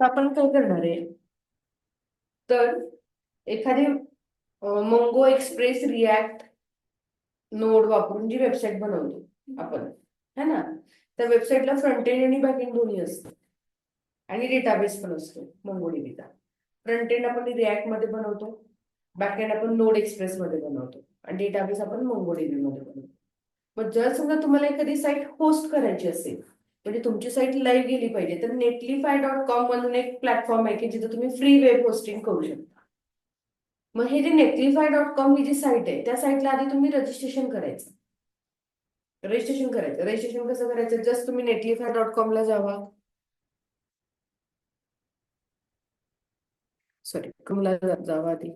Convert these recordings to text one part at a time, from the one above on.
आपण काय करणार आहे? तर एखादी मोंगो एक्सप्रेस रिॲक्ट नोड वापरून जी वेबसाईट बनवतो आपण, है ना? त्या वेबसाईटला फ्रंट एंड आणि बॅक एंड दोन्ही असतं आणि डेटाबेस पण असतो मोंगोडीबीचा. फ्रंट एंड आपण रिॲक्ट मध्ये बनवतो, बॅक एंड आपण नोड एक्सप्रेस मध्ये बनवतो आणि डेटाबेस आपण मोंगोडीबी मध्ये बनवतो. मग जर समजा तुम्हाला एखादी साईट होस्ट करायची असेल, म्हणजे तुमची साईट लाईव्ह गेली पाहिजे, तर netlify.com म्हणून एक प्लॅटफॉर्म आहे की जिथे तुम्ही फ्री वेब होस्टिंग करू शकता. मग हे जे netlify.com ही जी साईट आहे, त्या साईटला आधी तुम्ही रजिस्ट्रेशन करायचं. रजिस्ट्रेशन कसं करायचं? जस्ट तुम्ही netlify.com ला जावा. सॉरी, क्रोमला जावा आधी.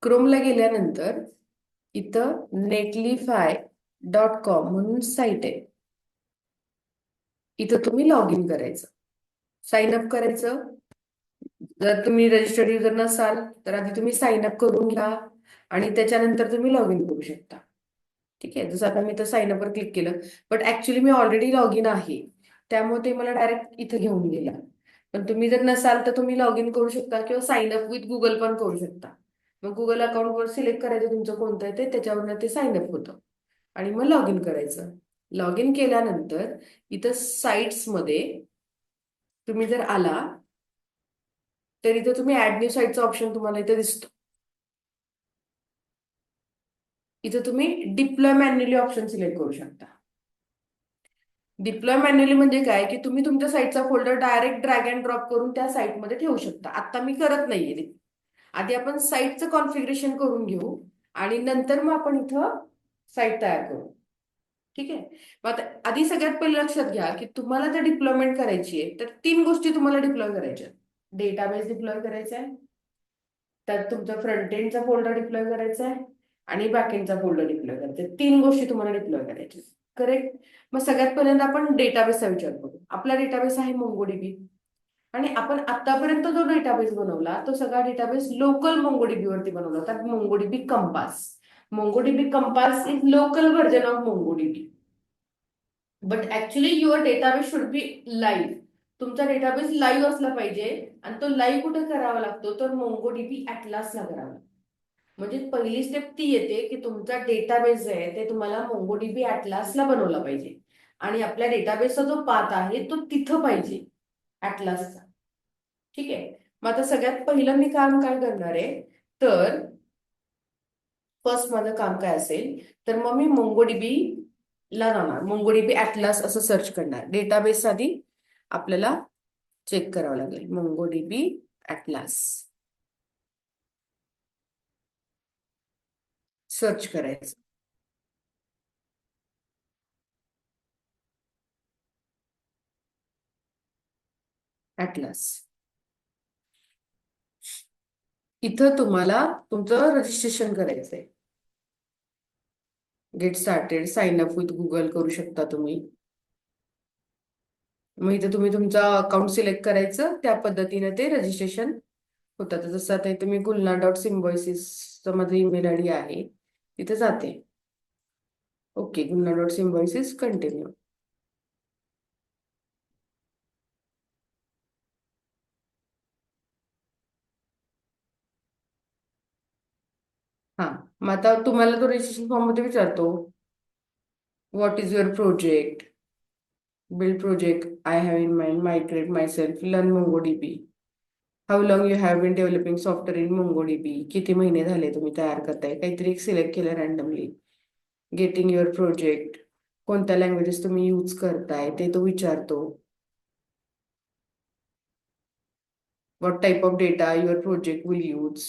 क्रोमला गेल्यानंतर इथं netlify.com म्हणून साईट आहे. इथं तुम्ही लॉग इन करायचं, साइन अप करायचं. जर तुम्ही रजिस्टर्ड युजर नसाल तर आधी तुम्ही साइन अप करून घ्या आणि त्याच्यानंतर तुम्ही लॉग इन करू शकता. ठीक आहे, जसं आता मी तर साइन अपवर क्लिक केलं, but actually me already log in आहे, त्यामुळे ते मला डायरेक्ट इथं घेऊन गेला. पण तुम्ही जर नसाल तर तुम्ही लॉग इन करू शकता किंवा साइन अप विथ गुगल पण करू शकता. मग गुगल अकाउंटवर सिलेक्ट करायचं तुमचं कोणतं आहे ते, त्याच्यावरनं ते साइन अप होतं आणि मग लॉग इन करायचं. लॉग इन केल्यानंतर इथं साईट्समध्ये तुम्ही जर आला तर इथे तुम्ही ऍड न्यू साईटचा ऑप्शन तुम्हाला इथे दिसतो. इथे तुम्ही डिप्लॉय मॅन्युअली ऑप्शन सिलेक्ट करू शकता. डिप्लॉय मॅन्युअली म्हणजे काय की तुम्ही तुमच्या साईटचा folder direct drag and drop करून त्या साईटमध्ये ठेवू शकता. आता मी करत नाहीये. आधी आपण साईटचं कॉन्फिगरेशन करून घेऊ आणि नंतर मग आपण इथं साईट तयार करू. ठीक आहे, मग आता आधी सगळ्यात पहिले लक्षात घ्या की तुम्हाला जर डिप्लॉयमेंट करायची आहे तर तीन गोष्टी तुम्हाला डिप्लॉय करायच्या. डेटाबेस डिप्लॉय करायचा आहे, त्यात तुमचा फ्रंट एंडचा फोल्डर डिप्लॉय करायचा आहे आणि बॅक एंडचा फोल्डर डिप्लॉय करायचा आहे. तीन गोष्टी तुम्हाला डिप्लॉय करायच्या. करेक्ट. मग सगळ्यात पहिल्यांदा आपण डेटाबेसचा विचार करू. आपला डेटाबेस आहे मोंगोडीबी आणि आपण आतापर्यंत जो डेटाबेस बनवला तो सगळा डेटाबेस लोकल मोंगोडीबी वरती बनवला, त्यात MongoDB compass. MongoDB compass is local version of MongoDB. But actually your database should be live. तुमचा डेटाबेस लाईव्ह असला पाहिजे आणि तो लाईव्ह कुठे करावा लागतो तर मोंगोडीबी ऍटलासला करावा लागतो. म्हणजे पहिली स्टेप ती येते की तुमचा डेटाबेस जे आहे ते तुम्हाला मोंगोडीबी ऍटलासला बनवला पाहिजे आणि आपल्या डेटाबेसचा जो पाथ आहे तो तिथं पाहिजे ऍटलासचा. ठीक आहे, मग आता सगळ्यात पहिलं मी काम काय करणार आहे तर फर्स्ट माझं काम काय असेल तर मग मी मोंगोडीबी ला जाणार, मोंगोडीबी ऍटलास असं सर्च करणार. डेटाबेस आधी आपल्याला चेक करावं लागेल, मोंगोडीबी ऍटलास सर्च करायचं. ऍटलास इथं तुम्हाला तुमचं रजिस्ट्रेशन करायचंय. Get started, sign up with Google करू शकता तुम्ही. मग इथे तुम्ही तुमचा अकाउंट सिलेक्ट करायचं, त्या पद्धतीने ते रजिस्ट्रेशन होतात. जसं आता इथे मी गुलना.सिम्बायोसिस माझं ईमेल आय डी आहे, तिथे जाते. ओके, गुलना.सिम्बायोसिस कंटिन्यू. हा, मग आता तुम्हाला तो रजिस्ट्रेशन फॉर्म मध्ये विचारतो what is your project, build project, I have in mind, migrate my self, learn MongoDB, how long you have been developing software in MongoDB, किती महिने झाले तुम्ही तयार करताय, काहीतरी एक सिलेक्ट केलं रॅन्डमली. गेटिंग युअर प्रोजेक्ट, कोणत्या लँग्वेजेस तुम्ही यूज करताय ते तो विचारतो. What type of data your project will use.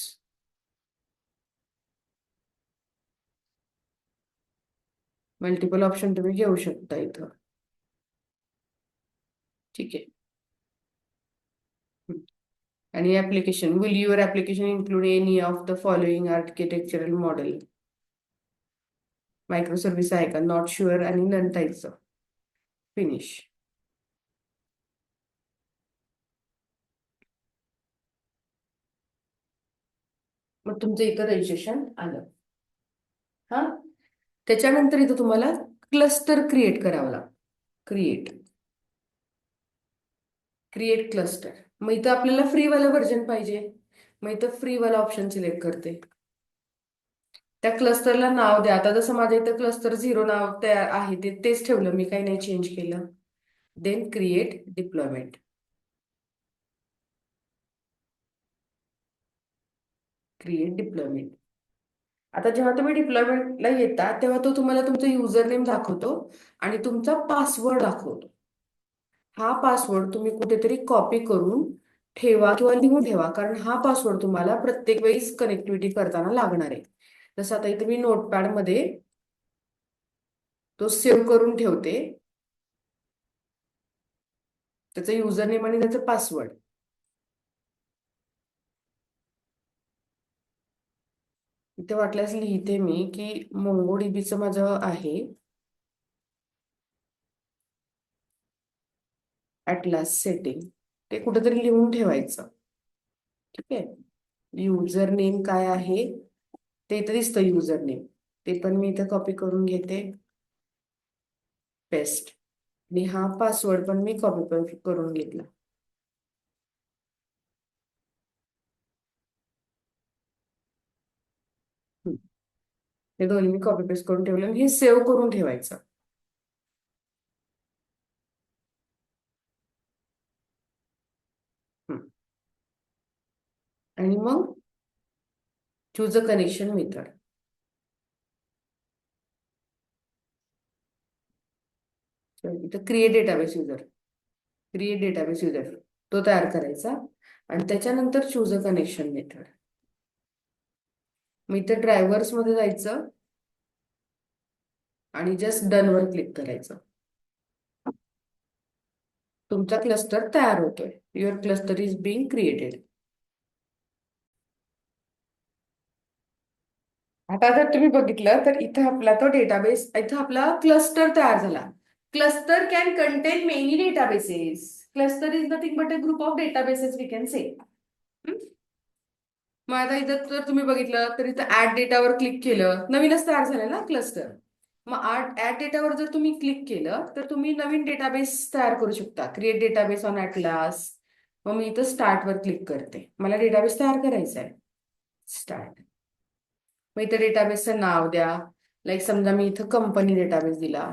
Multiple option तुम्ही घेऊ शकता इथं. ठीक आहे. आणि application, will your application include any of the following architectural model. Micro service आहे का, नॉट शुअर आणि नन टाईपचं. फिनिश. मग तुमचं इथं रजिस्ट्रेशन आलं. हा, त्याच्यानंतर इथं तुम्हाला क्लस्टर क्रिएट करावं लागतं. Create create cluster. मग इथं आपल्याला फ्रीवाला व्हर्जन पाहिजे. मग इथं फ्रीवाला ऑप्शन सिलेक्ट करते. त्या क्लस्टरला नाव द्या. आता जसं माझ्या इथं क्लस्टर 0 नाव तयार आहे तेच ठेवलं मी, काही नाही चेंज केलं. Then create deployment. Create deployment. आता जेव्हा तुम्ही डिप्लॉयमेंटला येता तेव्हा तो तुम्हाला तुमचं युजर नेम दाखवतो आणि तुमचा पासवर्ड दाखवतो. हा पासवर्ड तुम्ही कुठेतरी कॉपी करून ठेवा किंवा लिहून ठेवा, कारण हा पासवर्ड तुम्हाला प्रत्येक वेळेस कनेक्टिव्हिटी करताना लागणार आहे. जसं आता इथे मी नोटपॅडमध्ये तो सेव्ह करून ठेवते, त्याचं युजर नेम आणि त्याचं पासवर्ड. इथे वाटल्यास लिहिते मी की मोंगोडीबीचं माझं आहे ॲटलास सेटिंग. ते कुठेतरी लिहून ठेवायचं. ठीक आहे. युजर नेम काय आहे ते इथं दिसतं, युजर नेम. ते पण मी इथं कॉपी करून घेते, पेस्ट. आणि हा पासवर्ड पण मी कॉपी करून घेतला. हम्म. हे दोन्ही मी कॉपी पेस्ट करून ठेवले आणि हे सेव्ह करून ठेवायचं. हम्म. आणि मग चूज अ कनेक्शन मेथड. इथं create database user, create database user तो तयार करायचा आणि त्याच्यानंतर चूज अ कनेक्शन मेथड. मग इथं ड्रायव्हर्स मध्ये जायचं आणि जस्ट डन वर क्लिक करायचं. तुमचा क्लस्टर तयार होतोय. Your cluster is being created. आता जर तुम्ही बघितलं तर इथं आपला तो डेटाबेस, इथं आपला क्लस्टर तयार झाला. Cluster can contain many databases. Cluster is nothing but a group of databases we can say. मग आता इथं जर तुम्ही बघितलं तर इथं ऍड डेटावर क्लिक केलं, नवीनच तयार झालं ना क्लस्टर. मग ऍड डेटावर जर तुम्ही क्लिक केलं तर तुम्ही नवीन डेटाबेस तयार करू शकता. Create database on atlas. मग मी इथं स्टार्ट वर क्लिक करते, मला डेटाबेस तयार करायचा आहे. स्टार्ट. मग इथं डेटाबेसचं नाव द्या. लाईक समजा मी इथं कंपनी डेटाबेस दिला,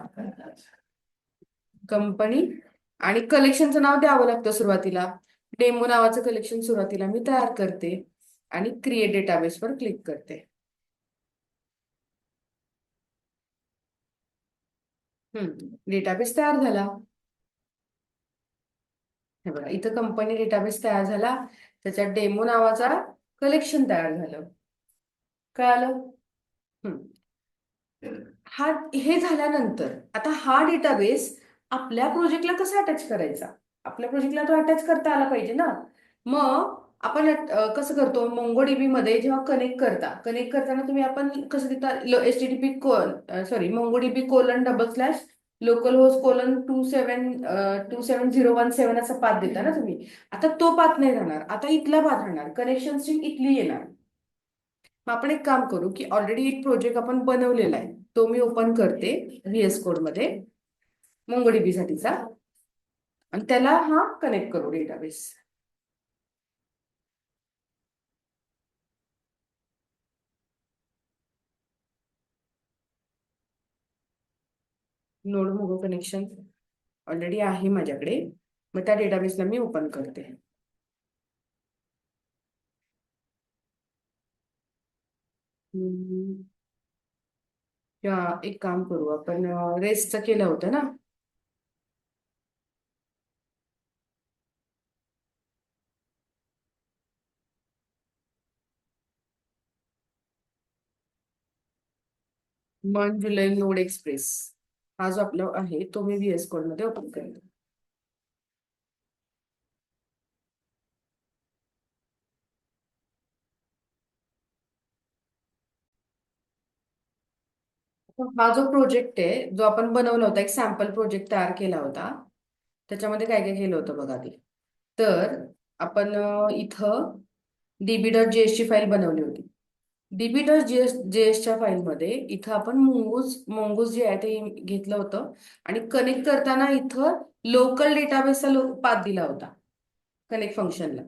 कंपनी. आणि कलेक्शनचं नाव द्यावं लागतं सुरुवातीला. डेमो नावाचं कलेक्शन सुरुवातीला मी तयार करते आणि क्रिएट डेटाबेसवर क्लिक करते. डेटाबेस तयार झाला. हे बघा इथं कंपनी डेटाबेस तयार झाला, त्याच्यात डेमो नावाचा कलेक्शन तयार झालं. कळालं? हम्म. हा हे झाल्यानंतर आता हा डेटाबेस आपल्या प्रोजेक्टला कसा अटॅच करायचा? आपल्या प्रोजेक्टला तो अटॅच करता आला पाहिजे ना. मग आपण कसं करतो, मोंगोडीबी मध्ये जेव्हा कनेक्ट करताना तुम्ही आपण कसं देता, HTTP sorry MongoDB :// local host :/27017 असा पाथ देता ना तुम्ही. आता तो पाथ नाही राहणार, आता इथला पाथ राहणार. कनेक्शन स्ट्रिंग इथली येणार. मग आपण एक काम करू की ऑलरेडी एक प्रोजेक्ट आपण बनवलेला आहे, तो मी ओपन करते VS कोड मध्ये, मोंगोडीबी साठीचा. आणि त्याला हा कनेक्ट करू डेटाबेस. नोड मोगो कनेक्शन ऑलरेडी आहे माझ्याकडे. मग त्या डेटाबेसला मी ओपन करते. हम्म, या एक काम करू आपण, रेस्टचं केलं होतं ना. मन जुलै नोड एक्सप्रेस हा जो आपला आहे तो मी VS कोड मध्ये ओपन करेन. हा जो प्रोजेक्ट आहे जो आपण बनवला होता, एक सॅम्पल प्रोजेक्ट तयार केला होता, त्याच्यामध्ये काय काय केलं होतं बघा ते. तर आपण इथं db.js ची फाईल बनवली होती. db.js च्या फाईलमध्ये इथं आपण मोंगूज जे आहे ते घेतलं होतं आणि कनेक्ट करताना इथं लोकल डेटाबेसचा पाथ दिला होता. कनेक्ट फंक्शनला.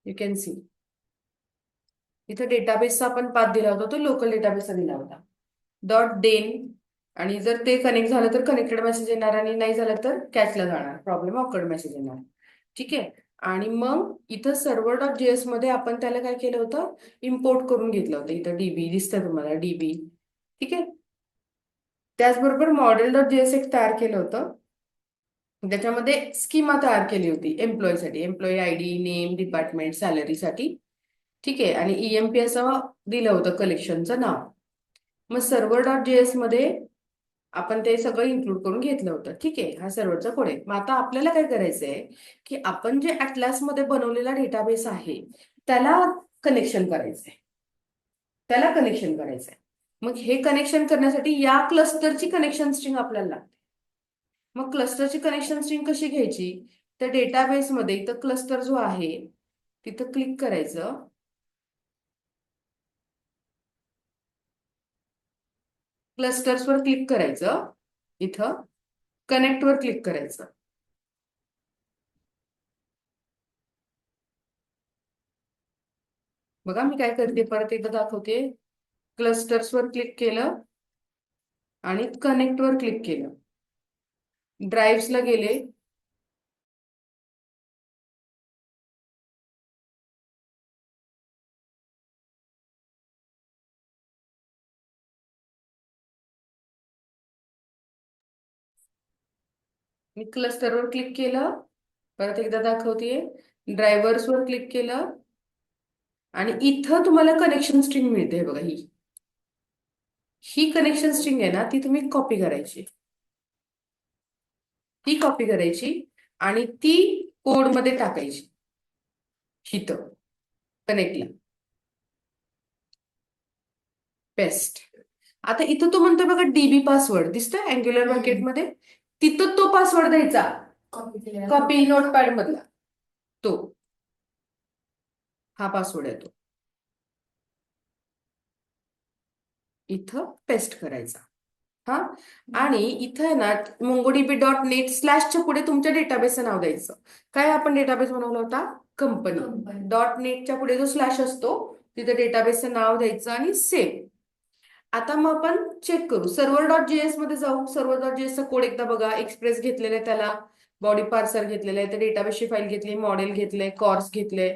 यू कॅन सी इथं डेटाबेसचा आपण पाथ दिला होता, तो लोकल डेटाबेसचा दिला होता. डॉट डेन, आणि जर ते कनेक्ट झालं तर कनेक्टेड मेसेज येणार, आणि नाही झालं तर कॅचला जाणार, प्रॉब्लेम ऑकर्ड मेसेज येणार. ठीक आहे. आणि मग इथं सर्व्हर डॉट जेएस मध्ये आपण त्याला काय केलं होतं, इम्पोर्ट करून घेतलं होतं. इथं डीबी दिसतं तुम्हाला, डीबी. ठीक आहे. त्याचबरोबर मॉडेल डॉट जेएस एक तयार केलं होतं, त्याच्यामध्ये स्कीमा तयार केली होती एम्प्लॉयसाठी, employee I D, name, department, सॅलरीसाठी. ठीक आहे. आणि ईएमपी असं दिलं होतं कलेक्शनचं नाव. मग सर्व्हर डॉट जेएस मध्ये आपण ते सगळं इन्क्लूड करून घेतलं होतं. ठीक आहे. हा सर्व्हरचा कोड आहे. मग आता आपल्याला काय करायचंय की आपण जे Atlas मध्ये बनवलेला डेटाबेस आहे त्याला कनेक्शन करायचंय, त्याला कनेक्शन करायचंय. मग हे कनेक्शन करण्यासाठी या क्लस्टरची कनेक्शन स्ट्रिंग आपल्याला लागते. मग क्लस्टरची कनेक्शन स्ट्रिंग कशी घ्यायची, तर डेटाबेसमध्ये इथं क्लस्टर जो आहे तिथं क्लिक करायचं. क्लस्टर्सवर क्लिक करायचं, इथं कनेक्टवर क्लिक करायचं. बघा मी काय करते, परत एकदा दाखवते. क्लस्टर्सवर क्लिक केलं आणि कनेक्टवर क्लिक केलं. ड्राईव्सला गेले, मी क्लस्टरवर क्लिक केलं, परत एकदा दाखवते. ड्रायव्हर्सवर क्लिक केलं आणि इथं तुम्हाला कनेक्शन स्ट्रिंग मिळते बघा. ही कनेक्शन स्ट्रिंग आहे ना, ती तुम्ही कॉपी करायची. ती कॉपी करायची आणि ती कोडमध्ये टाकायची इथं कनेक्टला. पेस्ट. आता इथं तो म्हणतोय बघा डीबी पासवर्ड दिसतोय अँग्युलर मध्ये, तिथं तो पासवर्ड द्यायचा, कॉपी नोटपॅड मधला तो, हा पासवर्ड आहे तो, इथं पेस्ट करायचा. हा. आणि इथं आहे ना MongoDB.net/च्या पुढे तुमच्या डेटाबेसचं नाव द्यायचं. काय आपण डेटाबेस बनवला होता, कंपनी. .netच्या पुढे जो स्लॅश असतो तिथं डेटाबेसचं नाव द्यायचं आणि सेव्ह. आता मग आपण चेक करू, सर्व्हर डॉट जेएस मध्ये जाऊ. सर्व्हर डॉट जेएसचा कोड एकदा बघा. एक्सप्रेस घेतलेला आहे, त्याला बॉडी पार्सर घेतलेलं आहे, त्या डेटाबेसची फाईल घेतली, मॉडेल घेतलंय, कॉर्स घेतले,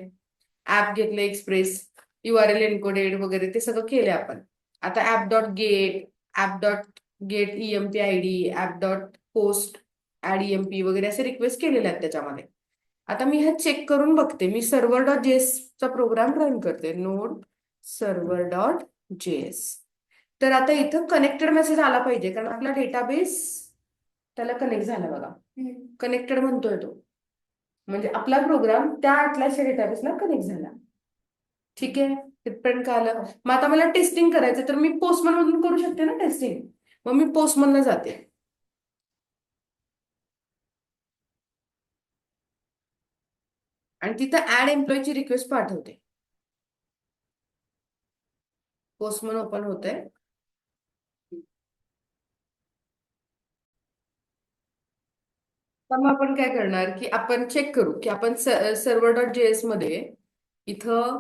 ऍप घेतले, एक्सप्रेस, URL एन्कोडेड वगैरे ते सगळं केलंय आपण. आता app dot get, app dot get EMP I D, app dot post add EMP वगैरे असे रिक्वेस्ट केलेले आहेत त्याच्यामध्ये. आता मी हे चेक करून बघते. मी सर्व्हर डॉट जेएसचा प्रोग्राम रन करते, नोड सर्व्हर डॉट जेएस. तर आता इथं कनेक्टेड मेसेज आला पाहिजे, कारण आपला डेटाबेस त्याला कनेक्ट झाला बघा. कनेक्टेड म्हणतोय तो, म्हणजे आपला प्रोग्राम त्या Atlasच्या डेटाबेसला कनेक्ट झाला. ठीक आहे. तिथपर्यंत का आलं. मग आता मला टेस्टिंग करायचं, तर मी पोस्टमन मधून करू शकते ना टेस्टिंग. मग मी पोस्टमनला जाते आणि तिथं ऍड एम्प्लॉयची रिक्वेस्ट पाठवते. पोस्टमन ओपन होतंय. तर मग आपण काय करणार की आपण चेक करू की आपण सर्व्हर डॉट जेएस मध्ये इथं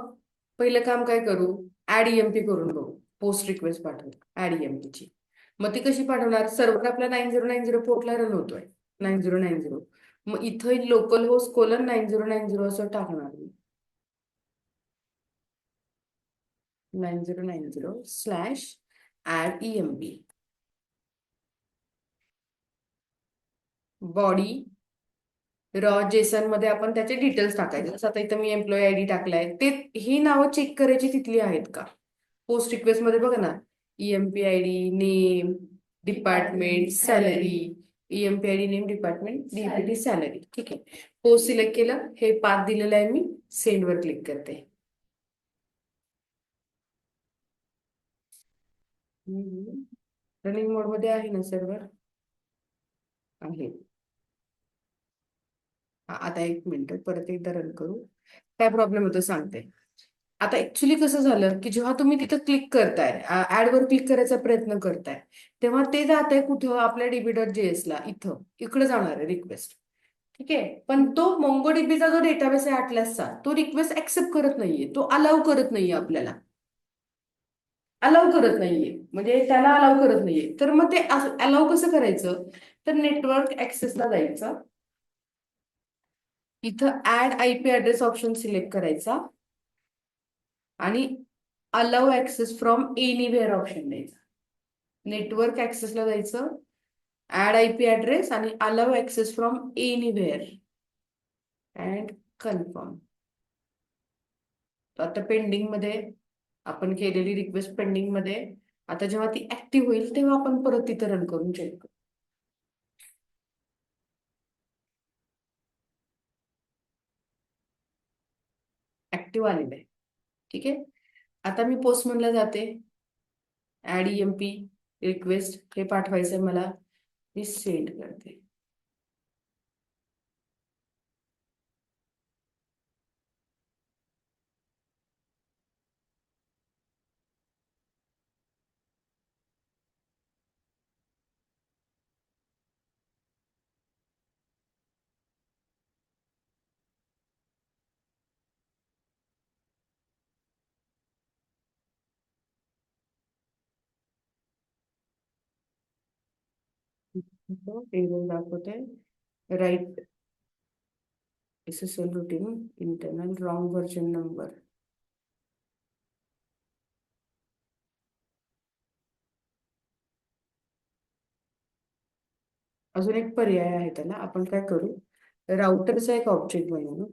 पहिलं काम काय करू, ऍड ईएमपी करून बघू. पोस्ट रिक्वेस्ट पाठवू ऍड ईएमपीची. मग ती कशी पाठवणार, सर्व्हर आपला 9090 पोर्टला रन होतोय, 9090. मग इथं लोकल होस्ट कोलन 9090 असं टाकणार मी. 9090/ऍड ईएमपी. बॉडी रॉ जेसन मध्ये आपण त्याचे डिटेल्स टाकायचे. जसं आता इथं मी एम्प्लॉई आयडी टाकलाय, ते ही नावं चेक करायची तिथली आहेत का. पोस्ट रिक्वेस्ट मध्ये बघा ना, EMP I D, name, department, salary. EMP I D, name, department, DPT, salary. ठीक आहे. पोस्ट सिलेक्ट केलं, हे पाथ दिलेलं आहे मी, सेंड वर क्लिक करते. रनिंग मोड मध्ये आहे ना सर्व्हर, आहे. आता एक मिनिट, परत एकदा रन करू. काय प्रॉब्लेम होतो सांगते. आता ऍक्च्युली कसं झालं की जेव्हा तुम्ही तिथं क्लिक करताय, ऍडवर क्लिक करायचा प्रयत्न करताय, तेव्हा ते जात आहे कुठं आपल्या DB.js ला, इथं इकडे जाणार आहे रिक्वेस्ट. ठीक आहे, पण तो MongoDBचा जो डेटाबेस आहे अटलासचा, तो रिक्वेस्ट ऍक्सेप्ट करत नाहीये, तो अलाव करत नाहीये आपल्याला. अलाव करत नाहीये म्हणजे त्याला अलाव करत नाहीये. तर मग ते अलाव कसं करायचं? तर नेटवर्क ऍक्सेसला जायचं, इथं add IP address option select करायचा आणि allow access from anywhere option द्यायचा. नेटवर्क ऍक्सेसला जायचं, ऍड IP ऍड्रेस आणि allow access from anywhere and confirm. आता पेंडिंग मध्ये, आपण केलेली रिक्वेस्ट पेंडिंग मध्ये. आता जेव्हा ती ऍक्टिव्ह होईल तेव्हा आपण परत तिथे रन करून चेक करू. ऍक्टिव्ह आलेलं आहे. ठीक आहे, आता मी पोस्ट म्हणला जाते, ऍड EMP रिक्वेस्ट हे पाठवायचंय मला, मी सेंड करते. एरर दाखवते, write SSL routine internal wrong version number. अजून एक पर्याय आहे त्याला, आपण काय करू, राउटरचा एक ऑब्जेक्ट बनवू.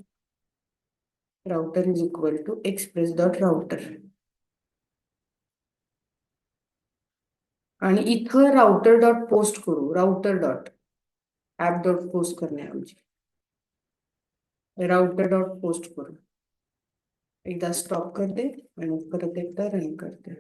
Router is equal to express dot router, आणि इथं राउटर डॉट पोस्ट करू. Router dot app dot post करण्याऐवजी राउटर डॉट पोस्ट करू. एकदा स्टॉप करते आणि परत एकदा रन करते.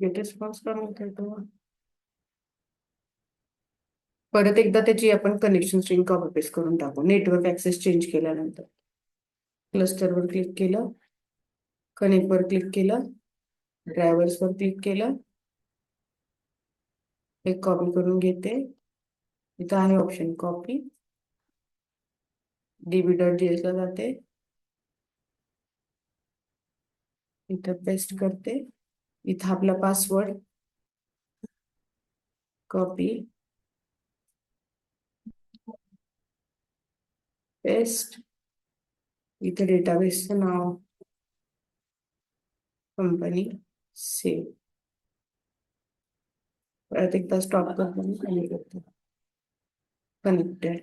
गेट रिस्पॉन्स का म्हणतोय तो? परत एकदा त्याची आपण कनेक्शन स्ट्रिंग कॉपी पेस्ट करून टाकू नेटवर्क ऍक्सेस चेंज केल्यानंतर. क्लस्टरवर क्लिक केलं, कनेक्टवर क्लिक केलं, ड्रायव्हर्सवर क्लिक केलं, एक कॉपी करून घेते. इथं आहे ऑप्शन कॉपी, DB.js ला जाते, इथं पेस्ट करते. इथं आपला पासवर्ड कॉपी पेस्ट, इथं डेटाबेसचं नाव, कंपनी, सेव. परत एकदा स्टॉप करतो, कनेक्टेड.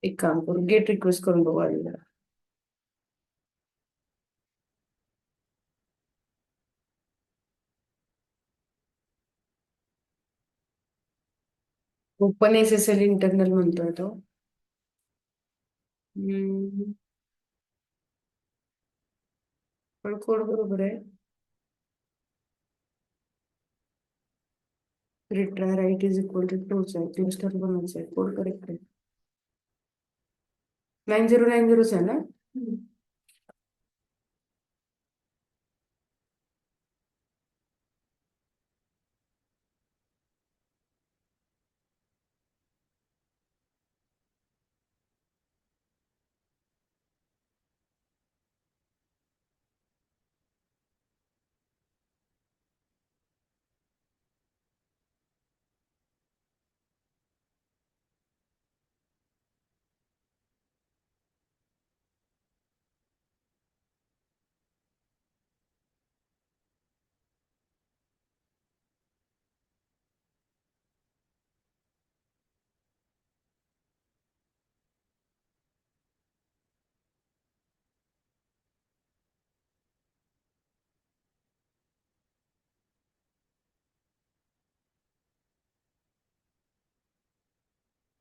एक काम करू, गेट रिक्वेस्ट करून बघू आधी जरा. ओपन SSL इंटरनल म्हणतोय तो. हम्म, पण कोड बरोबर आहे. Retry write is equal to टूच आहे, क्लस्टर बनवायचं आहे, कोड करेक्ट आहे. 9090 आहे ना?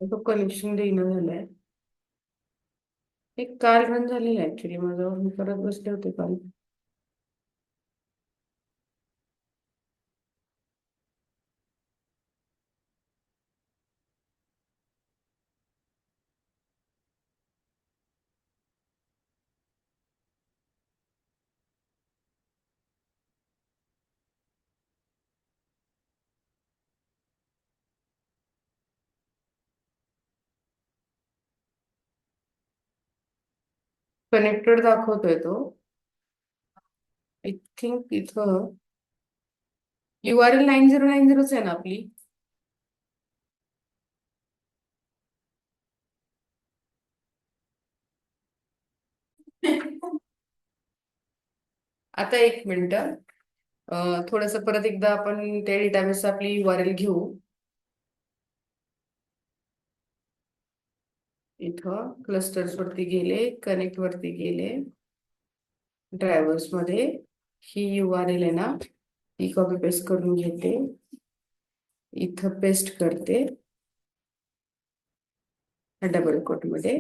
तो कनेक्शन देणं झालंय. एक काल रन झालेलं आहे ऍक्च्युली माझं, मी करत बसले होते काल. कनेक्टेड दाखवतोय तो. आय थिंक इथं URL 9090 आहे ना आपली. आता एक मिनिट. थोडस परत एकदा आपण त्या डेटाबेस आपली URL घेऊ. इथं क्लस्टर्स वरती गेले, कनेक्ट वरती गेले, ड्रायव्हर्स मध्ये ही URL आहे ना, ही कॉपी पेस्ट करून घेते, इथं पेस्ट करते डबल कोट मध्ये.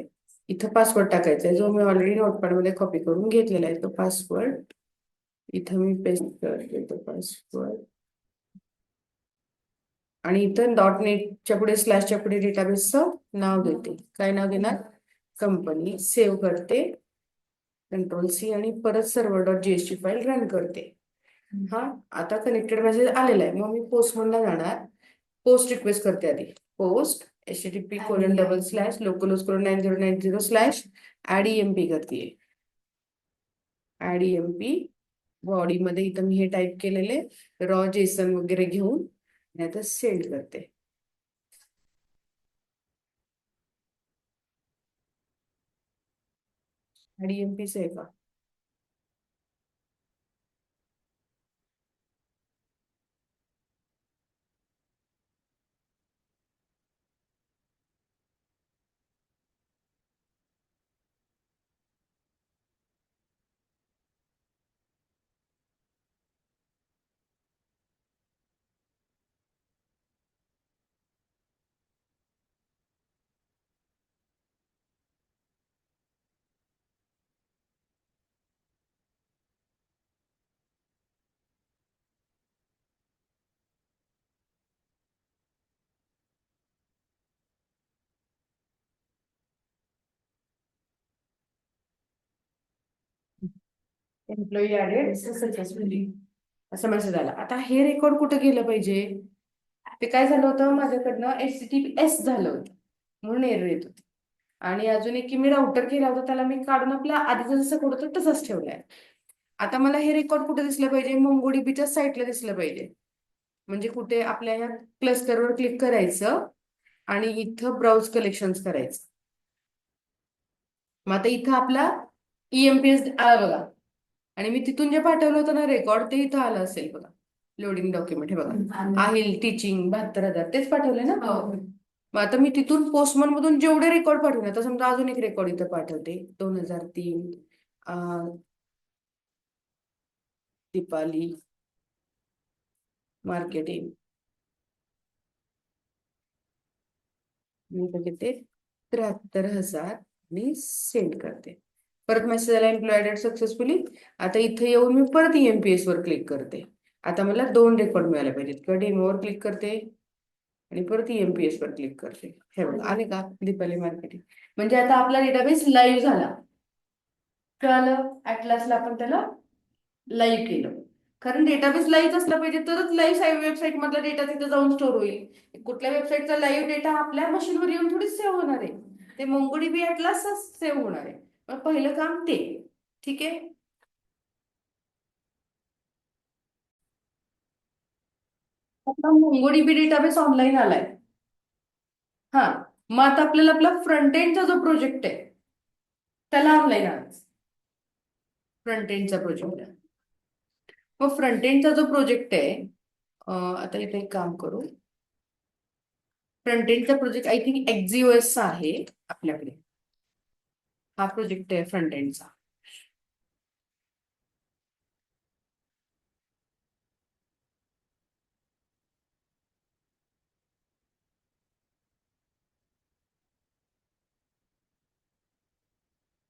इथं पासवर्ड टाकायचा आहे, जो मी ऑलरेडी नोटपॅड मध्ये कॉपी करून घेतलेला आहे तो पासवर्ड. इथं मी पेस्ट करते तो पासवर्ड, आणि इथं डॉट नेटच्या पुढे स्लॅशच्या पुढे डेटाबेसचं नाव देते. काय नाव देणार? कंपनी. सेव्ह करते, Ctrl+C, आणि परत सर्व्हर डॉट JS ची फाईल रन करते. हा, आता कनेक्टेड मेसेज आलेला आहे. मग मी पोस्ट म्हणला जाणार, पोस्ट रिक्वेस्ट करते आधी. पोस्ट http://localhost:9090/ ऍड EMP करते. ऍड EMP बॉडी मध्ये इथं मी हे टाईप केलेले रॉ जेसन वगैरे घेऊन आता सेंड करते. ऍड EMP आहे का? एम्प्लॉई ऍडेड सक्सेसफुली असा मेसेज आला. आता हे रेकॉर्ड कुठे गेलं पाहिजे? ते काय झालं होतं, माझ्याकडनं HTTPS झालं होतं म्हणून एरर येत होती. आणि अजून एक की मी राउटर केला होता, त्याला मी काढून आपला आधीचा जसं कोड होतं तसाच ठेवलाय. आता मला हे रेकॉर्ड कुठे दिसलं पाहिजे? MongoDBच्या साईटला दिसलं पाहिजे. म्हणजे कुठे? आपल्या ह्या क्लस्टरवर क्लिक करायचं आणि इथं ब्राउज कलेक्शन्स करायचं. मग आता इथं आपला EMPS आला बघा, आणि मी तिथून जे पाठवलं होतं ना रेकॉर्ड, ते इथं आलं असेल बघा. लोडिंग डॉक्युमेंट हे बघा, आहे टीचिंग 72,000 तेच पाठवले ना. मग आता मी तिथून पोस्टमन मधून जेवढे रेकॉर्ड पाठवले, आता समजा अजून एक रेकॉर्ड इथं पाठवते 2003 दीपाली मार्केटिंग. मी बघते 73,000 आणि सेंड करते. परत मेसेज आला एम्प्लॉयड सक्सेसफुली. आता इथे येऊन मी परत EMPS वर क्लिक करते. आता मला 2 रेकॉर्ड मिळाले पाहिजेत. किंवा डेमोवर क्लिक करते आणि परत EMPS वर क्लिक करते. हे बघा आले का दीपाली मार्केटिंग. म्हणजे आता आपला डेटाबेस लाईव्ह झाला. कळालं? ऍटलासला आपण त्याला लाईव्ह केलं. कारण डेटाबेस लाईव्ह असला पाहिजे, तरच लाईव्ह वेबसाईट मधला डेटा तिथे जाऊन स्टोर होईल. कुठल्या वेबसाईटचा लाईव्ह डेटा आपल्या मशीनवर येऊन थोडी सेव्ह होणार आहे. ते MongoDB ऍटलास सेव्ह होणार आहे. मग पहिलं काम ते. ठीक आहे. आपला MongoDB डेटाबेस ऑनलाईन आलाय. हा, मग आता आपल्याला आपला फ्रंट एंडचा जो प्रोजेक्ट आहे त्याला ऑनलाईन आणायचा. फ्रंट एंडचा प्रोजेक्ट आहे. मग फ्रंट एंडचा जो प्रोजेक्ट आहे, आता इथे एक काम करू. फ्रंट एंडचा प्रोजेक्ट आय थिंक XGOS चा आहे आपल्याकडे. हा प्रोजेक्ट आहे फ्रंट एंडचा.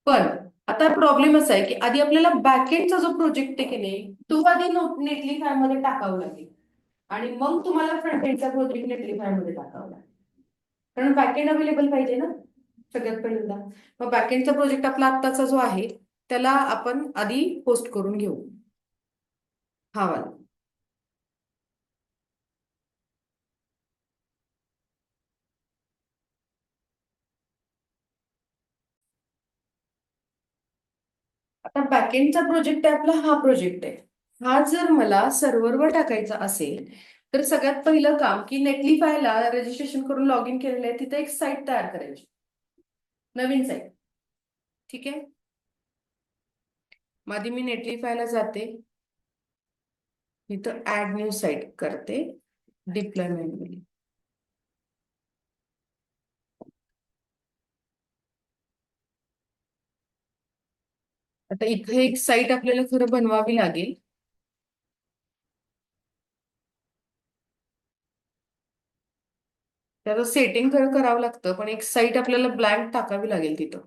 पण आता प्रॉब्लेम असा आहे की आधी आपल्याला बॅकएंडचा जो प्रोजेक्ट आहे की नाही तो आधी नेटलीफाय मध्ये टाकावा लागेल आणि मग तुम्हाला फ्रंट एंडचा प्रोजेक्ट नेटलीफाय मध्ये टाकावा लागेल. कारण बॅकएंड अवेलेबल पाहिजे ना सगळ्यात पहिल्यांदा. मग बॅकएंडचा प्रोजेक्ट आपला आत्ताचा जो आहे त्याला आपण आधी पोस्ट करून घेऊ. हा वाला. आता बॅकएंडचा प्रोजेक्ट आहे आपला हा प्रोजेक्ट आहे. हा जर मला सर्व्हरवर टाकायचा असेल तर सगळ्यात पहिलं काम की नेटलीफायला रजिस्ट्रेशन करून लॉग इन केलेलं आहे तिथे एक साईट तयार करायची. नवीन साईट. ठीक आहे. मग आधी मी नेटलीफायला जाते. इथं ऍड न्यू साईट करते. डिप्लॉयमेंट. आता इथे एक साईट आपल्याला खरं बनवावी लागेल. त्याचं सेटिंग खरं करावं लागतं पण एक साईट आपल्याला ब्लँक टाकावी लागेल तिथं.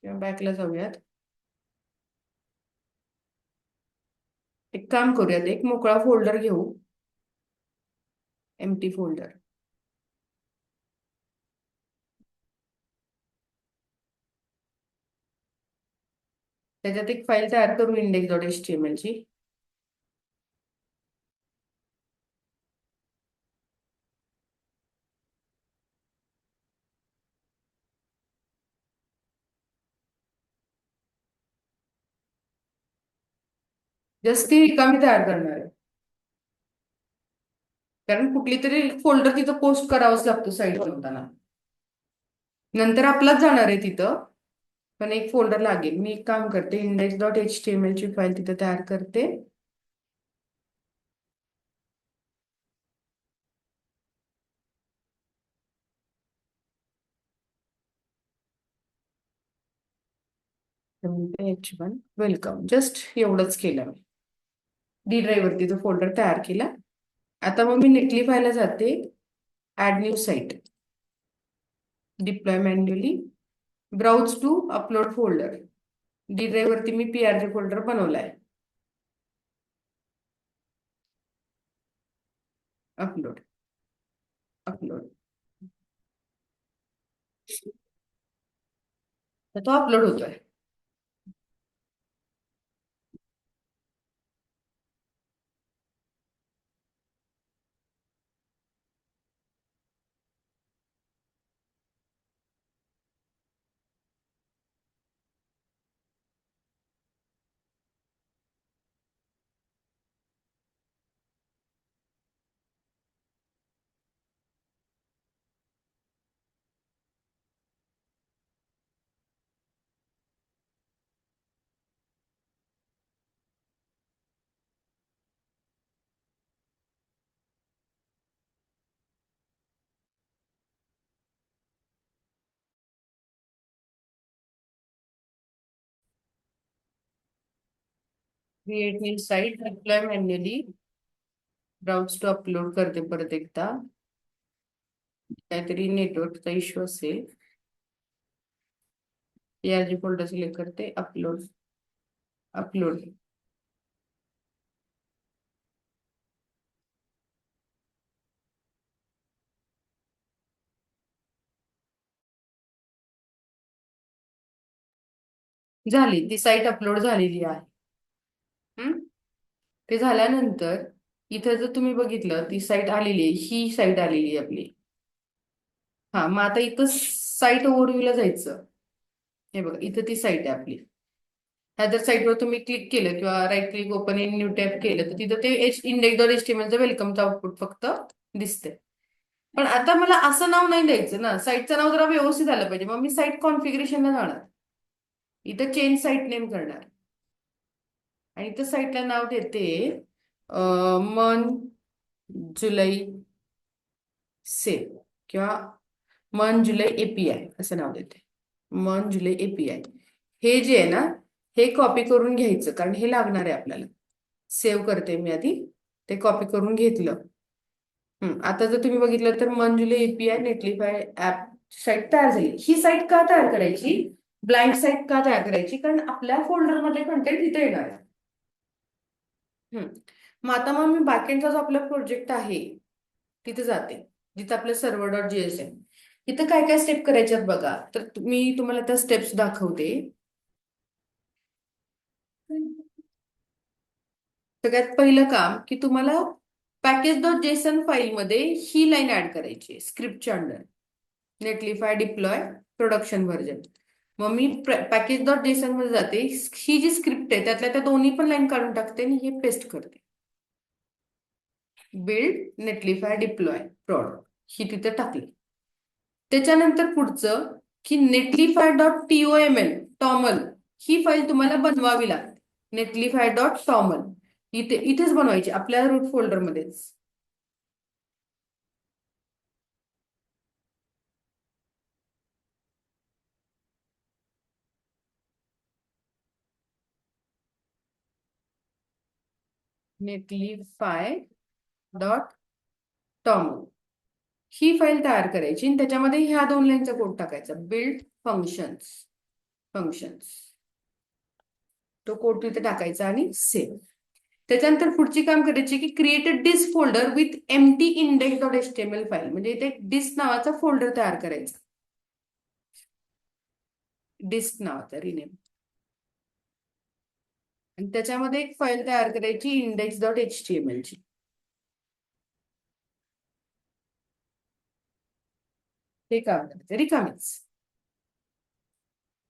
किंवा बॅकला जाऊयात. एक काम करूयात एक मोकळा फोल्डर घेऊ. Empty folder. त्याच्यात एक फाईल तयार करू index.html ची. जस्ट ती रिकामी तयार करणार आहे. कारण कुठली तरी फोल्डर तिथं पोस्ट करावाच लागतो साईट बनवताना. नंतर आपलाच जाणार आहे तिथं. पण एक फोल्डर लागेल. मी एक काम करते index.html ची फाईल तिथं तयार करते. H1 वेलकम जस्ट एवढंच केलं मी. डी ड्राईव्ह वरती तो फोल्डर तयार केला. आता मग मी नेटलीफायला जाते. Add new site. Deploy manually. Browse to upload folder. D drive वरती मी PRG फोल्डर बनवलाय. अपलोड. अपलोड. तर तो अपलोड होतोय. Create new site. Deploy manually. Browse to upload करते परत एकदा. काहीतरी नेटवर्कचा इश्यू असेल. PRG फोल्डर सिलेक्ट करते. अपलोड. अपलोड. झाली ती साईट अपलोड झालेली आहे. हम्म. ते झाल्यानंतर इथं जर तुम्ही बघितलं ती साईट आलेली आहे. ही साईट आलेली आहे आपली. हा मग आता इथं साईट ओव्हरव्ह्यूला जायचं. हे बघा इथं ती साईट आहे आपली. ह्या जर साईटवर तुम्ही क्लिक केलं किंवा right click open in new tab केलं तर तिथं ते index.html वेलकमचं आउटपुट फक्त दिसते. पण आता मला असं नाव नाही द्यायचं ना. साईटचं नाव जरा व्यवस्थित आलं पाहिजे. मग मी साईट कॉन्फिगरेशनला जाणार. इथं चेंज साईट नेम करणार. आणि इथं साईटला नाव देते मन जुलै सेव किंवा मन जुलै API असं नाव देते. मन जुलै API. हे जे आहे ना हे कॉपी करून घ्यायचं कारण हे लागणार आहे आपल्याला. सेव्ह करते मी आधी. ते कॉपी करून घेतलं. आता जर तुम्ही बघितलं तर मन जुलै API नेटलीफाय ऍप साईट तयार झाली. ही साईट का तयार करायची, ब्लाइंड साईट का तयार करायची, कारण आपल्या फोल्डरमध्ये कंटेंट इथे येणार आहे. हम्म. मग आता मी बॅकएंडचा जो आपला प्रोजेक्ट आहे तिथे जाते, जिथे आपलं सर्व्हर डॉट जेएस आहे. इथं काय काय स्टेप करायच्यात बघा, तर मी तुम्हाला त्या स्टेप्स दाखवते. सगळ्यात पहिलं काम की तुम्हाला पॅकेज डॉट जेसन फाईलमध्ये ही लाईन ऍड करायची स्क्रिप्टच्या अंडर, नेटलिफाय डिप्लॉय प्रोडक्शन व्हर्जन. मग मी पॅकेज डॉट जेसन मध्ये जाते, ही जी स्क्रिप्ट आहे त्यातल्या त्या दोन्ही पण लाईन काढून टाकते आणि हे पेस्ट करते. बिल्ड नेटलिफाय डिप्लॉय प्रॉड ही तिथे टाकली. त्याच्यानंतर पुढचं की नेटलिफाय डॉट TOML टॉमल ही फाईल तुम्हाला बनवावी लागते. नेटलिफाय डॉट टॉमल इथेच बनवायची आपल्या रूट फोल्डरमध्येच. नेटलिफाय डॉट टॉमल ही फाईल तयार करायची आणि त्याच्यामध्ये ह्या दोन लाईनचा कोड टाकायचा, बिल्ड फंक्शन्स. फंक्शन्स तो कोड तिथे टाकायचा आणि सेव्ह. त्याच्यानंतर पुढची काम करायची की create a disk folder with empty index dot HTML file, म्हणजे इथे डिस्क नावाचा फोल्डर तयार करायचा. डिस्क नावाचा रिनेम, आणि त्याच्यामध्ये एक फाईल तयार करायची इंडेक्स डॉट HTML ची. हे काम करायचं रिकामीच.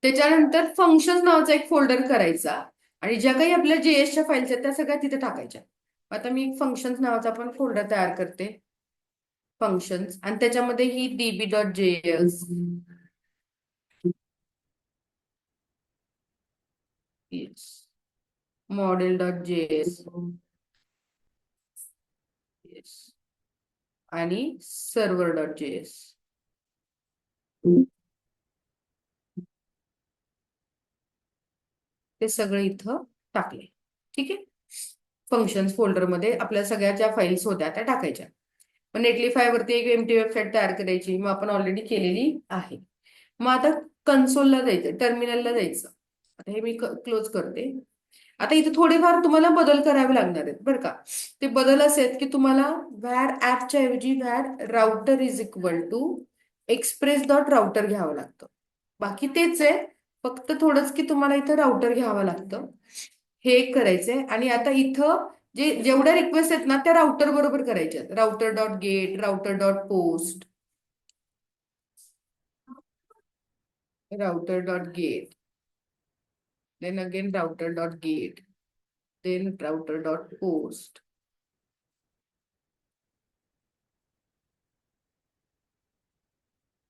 त्याच्यानंतर फंक्शन नावाचा एक फोल्डर करायचा आणि ज्या काही आपल्या JS च्या फाईल्स आहेत त्या सगळ्या तिथे टाकायच्या. आता मी एक फंक्शन्स नावाचा पण फोल्डर तयार करते, फंक्शन्स, आणि त्याच्यामध्ये ही db.js, model.js आणि server.js ते सगळं इथं टाकले. ठीक आहे. फंक्शन्स फोल्डरमध्ये आपल्या सगळ्या ज्या फाईल्स होत्या त्या टाकायच्या. मग नेटलिफाय वरती एक एम्प्टी वेबसाईट तयार करायची, मग आपण ऑलरेडी केलेली आहे. मग आता कन्सोलला जायचं, टर्मिनलला जायचं. आता हे मी क्लोज करते. आता इथे थोडेफार तुम्हाला बदल करावे लागणार आहेत बरं का. ते बदल असे आहेत की तुम्हाला व्हॅर ऍपच्या ऐवजी var router is equal to express dot router घ्यावं लागतं. बाकी तेच आहे, फक्त थोडंच की तुम्हाला इथं राउटर घ्यावं लागतं. हे एक करायचंय. आणि आता इथं जेवढ्या रिक्वेस्ट आहेत ना त्या राउटर बरोबर करायच्या, router dot gate, router dot post, router dot gate, then again router dot get, then router dot post,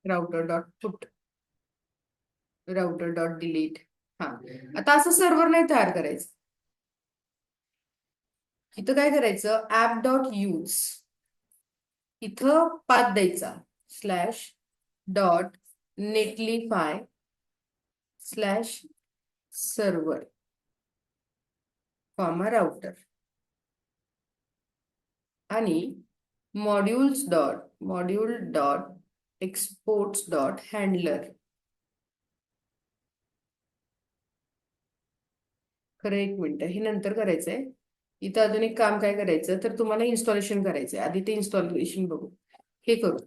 router dot put, router dot delete. हा, आता असं सर्व्हर नाही तयार करायचं. इथं काय करायचं, ऍप डॉट यूज, इथं पाथ द्यायचा slash dot Netlify slash server comma router, आणि module dot exports dot handler. खरं एक मिनिट, हे नंतर करायचंय. इथं अजून एक काम काय करायचं, तर तुम्हाला इन्स्टॉलेशन करायचंय. आधी ते इन्स्टॉलेशन बघू. हे करू,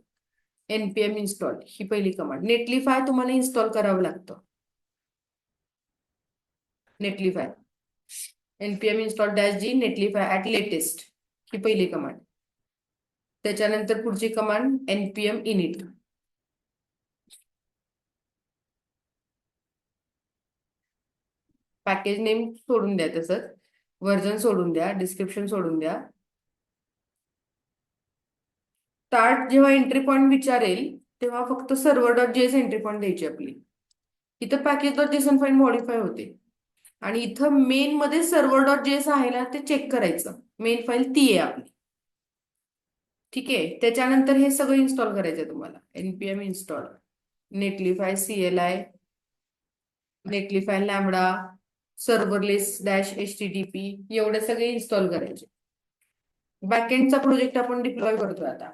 npm इन्स्टॉल ही पहिली कमांड. नेटलिफाय तुम्हाला इन्स्टॉल करावं लागतं. Netlify npm install -g Netlify at latest ही पहिली कमांड. त्याच्यानंतर पुढची command npm init. Package name सोडून द्या, तसंच व्हर्जन सोडून द्या, डिस्क्रिप्शन सोडून द्या. स्टार्ट जेव्हा एंट्री पॉईंट विचारेल तेव्हा फक्त server dot JS entry point द्यायची आपली. इथं package dot JSON file modify होते आणि इथं मेन मध्ये सर्व्हर डॉट जेएस आहे ना ते चेक करायचं. मेन फाईल ती आहे आपली. ठीक आहे. त्याच्यानंतर हे सगळं इन्स्टॉल करायचं तुम्हाला. npm install Netlify CLI, Netlify lambda, serverless dash HTTP एवढे सगळे इन्स्टॉल करायचे. बॅकएंडचा प्रोजेक्ट आपण डिप्लॉय करतोय आता.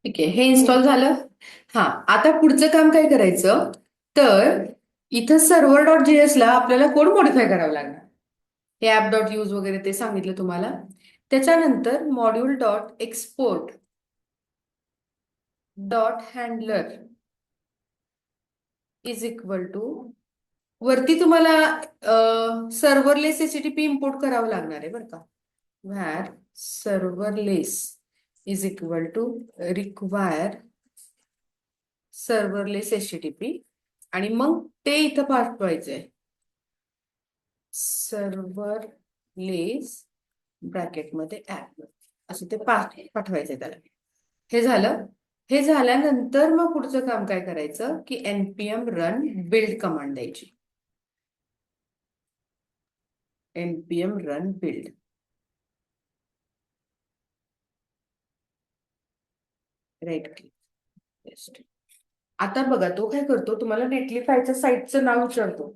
ठीक आहे, हे इन्स्टॉल झालं. हा, आता पुढचं काम काय करायचं, तर इथं सर्व्हर डॉट जेएस ला आपल्याला कोड मॉडिफाय करावा लागणार. हे ऍप डॉट यूज वगैरे ते सांगितलं तुम्हाला. त्याच्यानंतर module dot export dot handler is equal to, वरती तुम्हाला सर्व्हरलेस एचटीटीपी इम्पोर्ट करावं लागणार आहे बरं का. Where serverless is equal to require serverless HTTP, आणि मग ते इथं पाठवायचंय. सर्व्हरलेस ब्रॅकेटमध्ये ऍप असं ते पाठवायचंय त्याला. हे झालं. हे झाल्यानंतर मग पुढचं काम काय करायचं की npm रन बिल्ड कमांड द्यायची. npm run build, right click. आता बघा तो काय करतो, तुम्हाला नेटलिफायच्या साईटचं नाव विचारतो.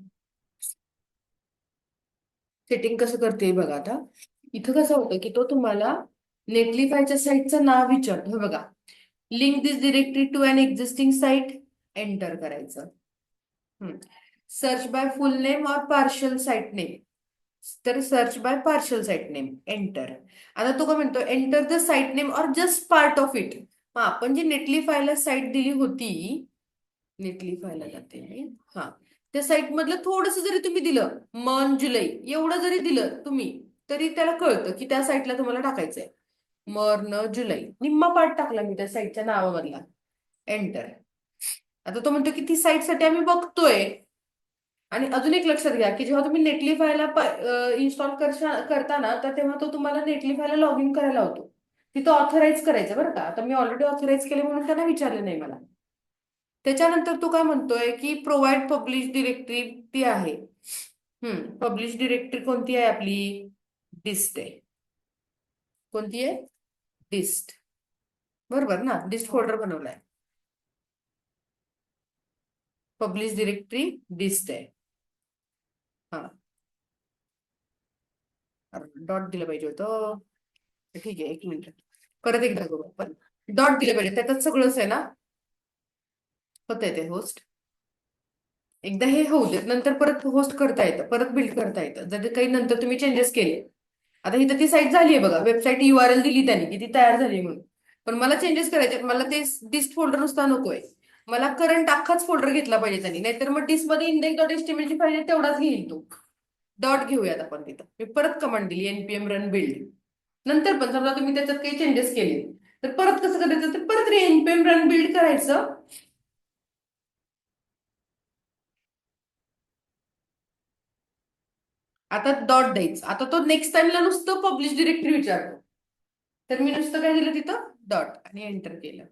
सेटिंग कसं करते बघा. आता इथं कसं होतं की तो तुम्हाला नेटलिफायच्या साईटचं नाव विचारतो. हे बघा, link this directory to an existing site, enter करायचं. Search by full name or partial site name, तर search by partial site name, enter. आता तो काय म्हणतो, enter the site name or just part of it. मग आपण जी नेटलिफायला site दिली होती, नेटलिफायला जाते मी. हा, त्या साईट मधलं थोडस जरी तुम्ही दिलं, मन जुलै एवढं जरी दिलं तुम्ही, तरी त्याला कळतं की त्या साईटला तुम्हाला टाकायचंय. मर्न जुलै निम्मा पार्ट टाकला मी त्या साईटच्या नावामधला, एंटर. आता तो म्हणतो की ती साईट साठी आम्ही बघतोय. आणि अजून एक लक्षात घ्या की जेव्हा तुम्ही नेटलिफायला इन्स्टॉल करताना, तर तेव्हा तो तुम्हाला नेटलिफायला लॉग इन करायला होतो. तिथं ऑथराईज करायचं बरं का. आता मी ऑलरेडी ऑथराईज केले म्हणून त्यांना विचारलं नाही मला. त्याच्यानंतर तो काय म्हणतोय की प्रोव्हाइड पब्लिश डिरेक्टरी, ती आहे. पब्लिश डिरेक्टरी कोणती आहे आपली, डिस्ट आहे. कोणती आहे, डिस्ट. बरोबर ना, डिस्ट फोल्डर बनवलाय. पब्लिश डिरेक्टरी डिस्ट आहे. हा, डॉट दिलं पाहिजे होतं. ठीक आहे, एक मिनिट, परत एकदा करू आपण. डॉट दिलं पाहिजे, त्याच्यात सगळंच आहे ना. होत आहे ते होस्ट. एकदा हे होऊ देत, नंतर परत होस्ट करता येतं, परत बिल्ड करता येतं जर काही नंतर तुम्ही चेंजेस केले. आता इथं ती साईट झाली आहे बघा, वेबसाईट URL दिली त्यांनी की ती तयार झाली म्हणून. पण मला चेंजेस करायचे, मला ते डिस्ट फोल्डर नुसता नकोय. मला करंट अख्खाच फोल्डर घेतला पाहिजे त्यांनी, नाहीतर मग डिस्क मध्ये इंडेक्स डॉट एचटीएमएल ची फाईल तेवढाच घेईल तो. डॉट घेऊयात आपण तिथं. मी परत कमांड दिली npm रन बिल्ड. नंतर पण समजा तुम्ही त्याच्यात काही चेंजेस केले, तर परत कसं करायचं, तर परत npm रन बिल्ड करायचं. आता डॉट द्यायचं. आता तो नेक्स्ट टाइमला नुसतं पब्लिश डिरेक्टरी विचारतो, तर मी नुसतं काय दिलं तिथं, डॉट, आणि एंटर केलं.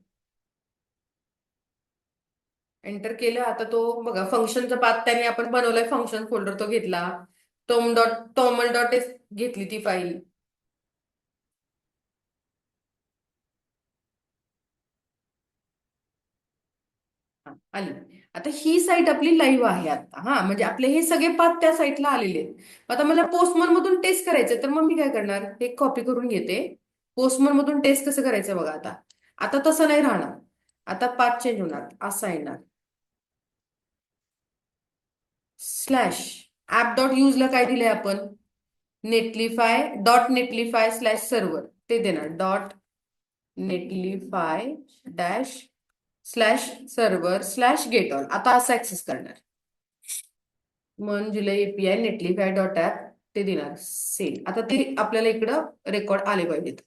एंटर केलं. आता तो बघा फंक्शनचा पाथ त्याने आपण बनवलाय, फंक्शन फोल्डर तो घेतला. टॉमल डॉट एस घेतली ती फाईल. आली. आता ही साईट आपली लाईव्ह आहे आता. हा, म्हणजे आपले हे सगळे पाथ त्या साईटला आलेले आहेत. आता मला पोस्टमन मधून टेस्ट करायचं, तर मग मी काय करणार, हे कॉपी करून घेते. पोस्टमन मधून टेस्ट कसं करायचं बघा. आता आता तसं नाही राहणार. आता पाथ चेंज होणार, असा येणार. स्लॅश ऍप डॉट यूजला काय दिलंय आपण, Netlify dot Netlify slash server, ते देणार. Dot Netlify dash slash server slash get all. आता असं ऍक्सेस करणार. मन जुलै एपीआय नेटलिफाय डॉट ऍप, ते देणार सेल. आता ते आपल्याला इकडं रेकॉर्ड आले पाहिजेत.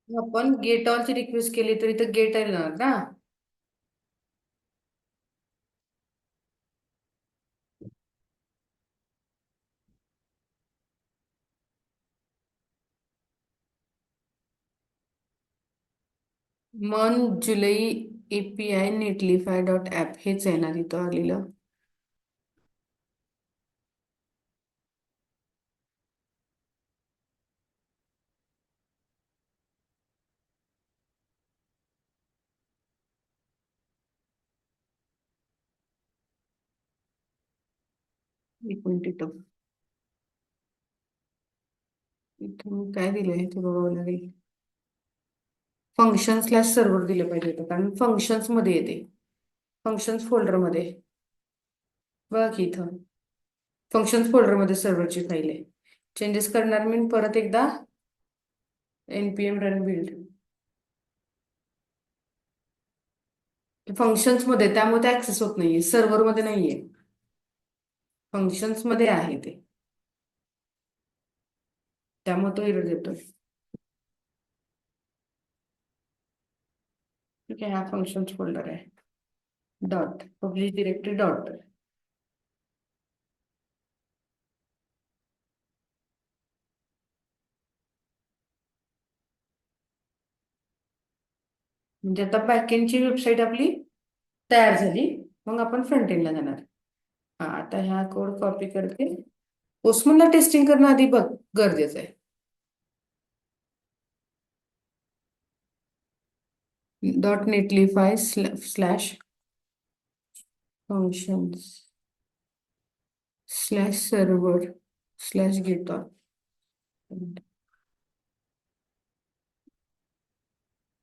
आपण गेट ऑलची रिक्वेस्ट केली तर इथं गेट येणार ना. मन जुलै एपीआय नेटलिफाय डॉट ऍप, हेच आहे ना तिथं आलेलं. एक मिनिट इथं. इथं काय दिलंय ते बघावं लागेल. फंक्शन स्लॅश सर्व्हर दिले पाहिजे होतं, कारण फंक्शन्स मध्ये येते. फंक्शन्स फोल्डर मध्ये बघा की इथं फंक्शन्स फोल्डर मध्ये सर्व्हरची फाईल आहे. चेंजेस करणार मी परत एकदा npm रन बिल्ड फंक्शन्स मध्ये, त्यामुळे ते ऍक्सेस होत नाहीये, सर्व्हर मध्ये नाहीये, फंक्शन्स मध्ये आहे ते, त्यामुळे तो एरर देतोय. ठीक आहे, हा फंक्शन्स फोल्डर आहे. Dot publish directory dot. म्हणजे आता बॅकएंडची वेबसाईट आपली तयार झाली. मग आपण फ्रंट एंडला जाणार. हा, आता ह्या कोड कॉपी करते. पोस्टमनला टेस्टिंग करणं आधी बघ गरजेचं आहे. Dot Netlify slash functions slash server slash get on.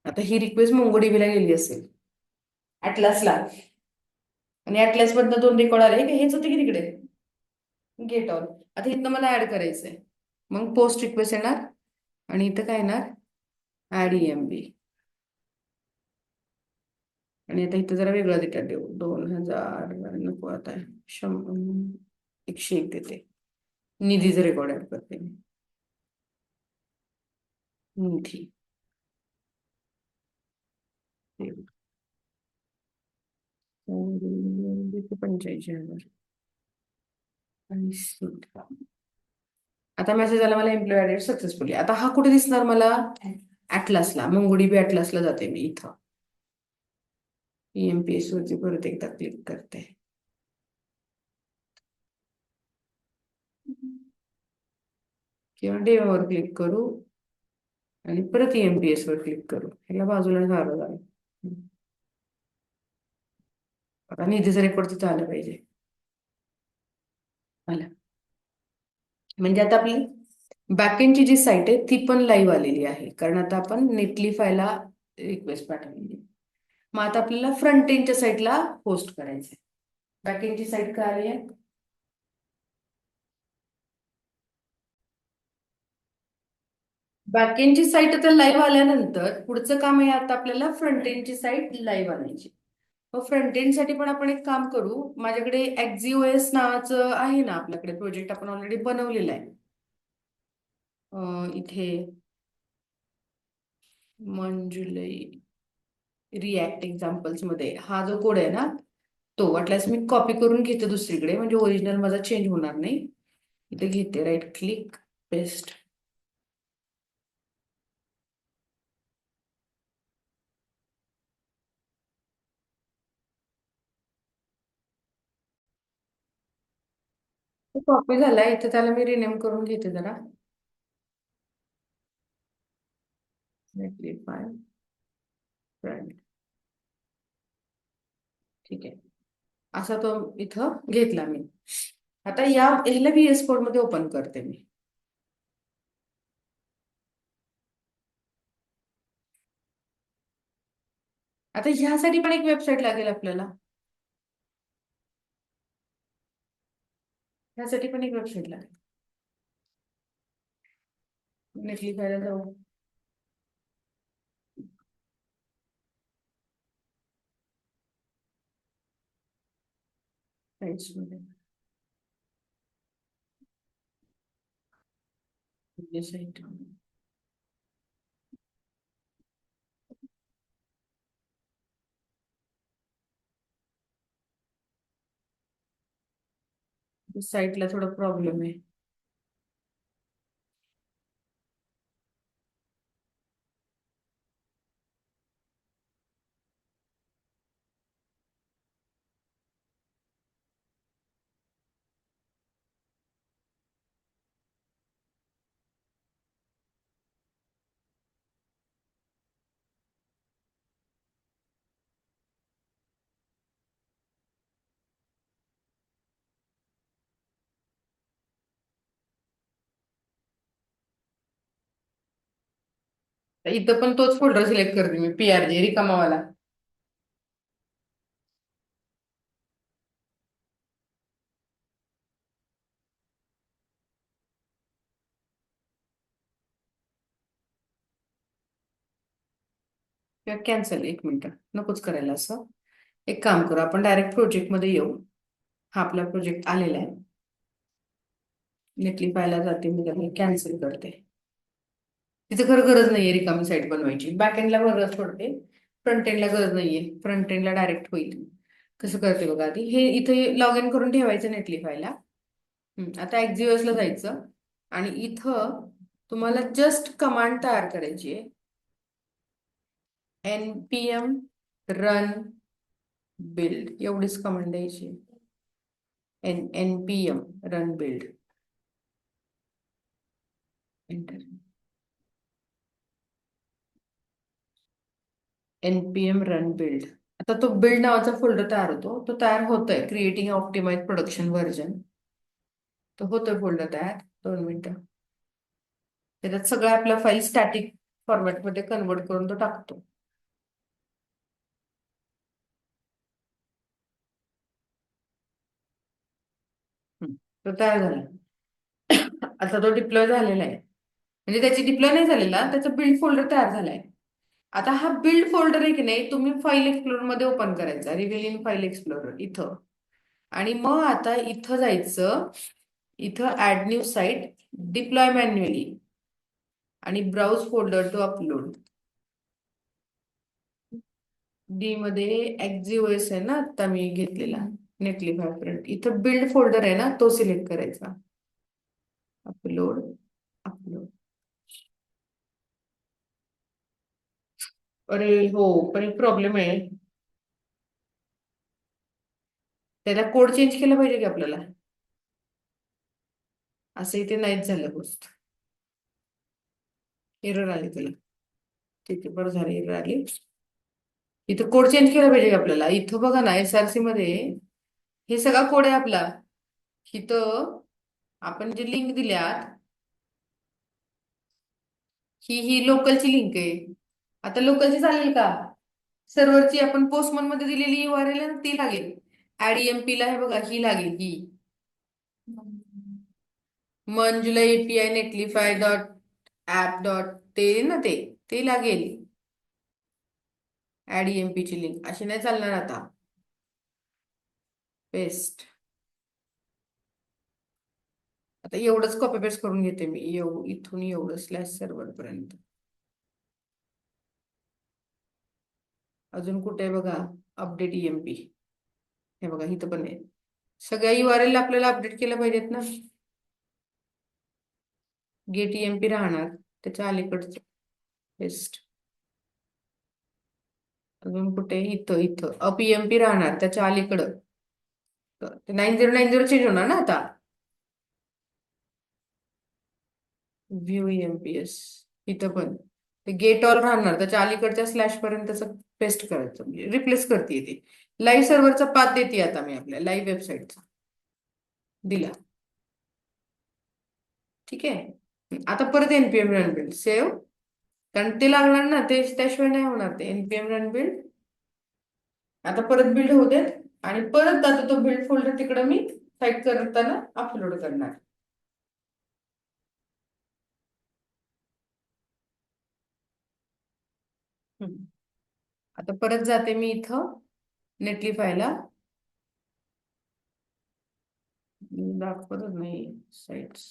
आता ही रिक्वेस्ट मोंगोडीबीला गेली असेल, ऍटलासला. आणि ऍटलास मधनं दोन रेकॉर्ड आले की हेच होते की तिकडे गेट ऑन. आता इथनं मला ऍड करायचंय. मग पोस्ट रिक्वेस्ट येणार आणि इथं काय येणार, ऍड ईएमबी. आणि आता इथं जरा वेगळा डेटा देऊ, 2000 नको आता, 101 देते. निधीचं रेकॉर्ड ऍड करते मी. निधी 85,000 आणि seat. आता मेसेज आला मला, एम्प्लॉय ऍडेड सक्सेसफुली. आता हा कुठे दिसणार मला, ऍटलासला. MongoDB ऍटलासला जाते मी इथं. EMPS वरती परत एकदा क्लिक करते. किंवा डेमोवर क्लिक करू आणि परत EMPS वर क्लिक करू. ह्याला बाजूला झालं झालं. आता निधीचं रेकॉर्ड तिथं आलं पाहिजे. आलं. म्हणजे आता आपली बॅकएंडची जी साईट आहे ती पण लाईव्ह आलेली आहे, कारण आता आपण नेटलिफायला रिक्वेस्ट पाठवली. मग आता आपल्याला फ्रंट एंडच्या साईटला होस्ट करायचं आहे. बॅकएंडची साईट काय आली आहे, बॅकएंडची साईट आता लाईव्ह आल्यानंतर पुढचं काम आहे आता आपल्याला फ्रंट एंडची साईट लाईव्ह आणायची. मग फ्रंट एंड साठी पण आपण एक काम करू. माझ्याकडे एक्झिओएस नावाचं आहे ना आपल्याकडे प्रोजेक्ट, आपण ऑलरेडी बनवलेला आहे. इथे मंजुलई रिॲक्ट एक्झाम्पल्स मध्ये हा जो कोड आहे ना, तो वाटल्यास मी कॉपी करून घेते दुसरीकडे, म्हणजे ओरिजिनल माझा चेंज होणार नाही. इथे घेते, राईट क्लिक, पेस्ट. कॉपी झालाय, इथे त्याला मी रिनेम करून घेते जरा. नेटलिफाय फ्रंट. ठीक आहे, असा तो इथं घेतला मी. आता ह्याला VS कोड मध्ये ओपन करते मी. आता ह्यासाठी पण एक वेबसाईट लागेल आपल्याला. ह्यासाठी पण एक वेबसाईट लागेल. नेटलिफायला जाऊ. साईट्स मध्ये साईट साईटला थोडा प्रॉब्लेम आहे. तर इथं पण तोच फोल्डर सिलेक्ट करते मी, PRG रिकामावाला. किंवा कॅन्सल, एक मिनिट, नकोच करायला असं. एक काम करू, आपण डायरेक्ट प्रोजेक्टमध्ये येऊ. हा आपला प्रोजेक्ट आलेला आहे. नेटलिफायला जाते मी, त्याला कॅन्सल करते. तिथे खरं गरज नाहीये रिकामी साईट बनवायची. बॅक एंडला गरज पडते, फ्रंट एंडला गरज नाहीये. फ्रंट एंडला डायरेक्ट होईल. कसं करते बघा आधी, हे इथे लॉग इन करून ठेवायचं नेटलिफायला. आता एक्झिओसला जायचं आणि इथं तुम्हाला जस्ट कमांड तयार करायची आहे. npm रन बिल्ड, एवढीच कमांड द्यायची. npm run build, enter. npm run build. आता तो बिल्ड नावाचा फोल्डर तयार होतो, तो तयार होतोय. क्रिएटिंग ऑप्टिमाइज प्रोडक्शन व्हर्जन, तो होतोय फोल्डर तयार. 2 मिनिटं. त्याच्यात सगळ्या आपल्या फाईल स्टॅटिक फॉर्मॅटमध्ये कन्वर्ट करून तो टाकतो. तो तयार झाला. आता तो डिप्लॉय झालेला आहे. म्हणजे त्याची डिप्लॉय नाही झालेला, त्याचा बिल्ड फोल्डर तयार झालाय. आता हा बिल्ड फोल्डर आहे की नाही, तुम्ही फाईल एक्सप्लोरर मध्ये ओपन करायचा, रिव्हील इन फाईल एक्सप्लोरर इथं. आणि मग आता इथं जायचं, इथं add new site, deploy manually, आणि browse folder to upload. D मध्ये एक्झिओएस आहे ना आता मी घेतलेला, नेटलिफाय फ्रंट. इथं बिल्ड फोल्डर आहे ना, तो सिलेक्ट करायचा. Upload, upload. अरे हो, पण एक प्रॉब्लेम आहे. त्याला कोड चेंज केला पाहिजे की आपल्याला. असं इथे नाहीच झालं गोष्ट. एरर आली त्याला. ठीक आहे, बरं झालं एरर आली. इथं कोड चेंज केला पाहिजे का आपल्याला. इथं बघा ना, SRC मध्ये हे सगळा कोड आहे आपला. इथं आपण जे लिंक दिल्यात, ही लोकलची लिंक आहे. आता लोकलची चालेल का? सर्व्हरची आपण पोस्टमन मध्ये दिलेली URL आहे ना, ती लागेल. ऍड ला हे बघा, ही लागेल ही. मंजुला API Netlify dot app dot, ते ना, ते लागेल. ऍड ची लिंक अशी नाही चालणार आता. पेस्ट. आता एवढंच कॉपी पेस्ट करून घेते मी, इथून एवढं स्लॅश सर्व्हर पर्यंत. अजून कुठे आहे बघा, अपडेट EMP. हे बघा इथं पण आहे. सगळ्या URL आपल्याला अपडेट केल्या पाहिजेत ना. गेट EMP राहणार त्याच्या अलीकडचं. पेस्ट. अजून कुठे, इथं इथं अप EMP राहणार त्याच्या अलीकडं. 9090 चेंज होणार ना आता. View EMPS. इथं पण ते गेट ऑल राहणार त्याच्या अलीकडच्या स्लॅश पर्यंत पेस्ट करायचं, म्हणजे रिप्लेस करते ती. लाईव्ह सर्व्हरचा पाथ देते आता मी आपल्या लाईव्ह वेबसाईटचा. दिला. ठीक आहे. आता परत NPM रन बिल्ड सेव्ह, कारण ते लागणार ना, ते त्याशिवाय नाही होणार ते. NPM run build. आता परत बिल्ड होऊ देत, आणि परत आता तो बिल्ड फोल्डर तिकडं मी टाईप करताना अपलोड करणार. हम्म. आता परत जाते मी इथं नेटलिफायला. दाखवतच नाही साईट्स.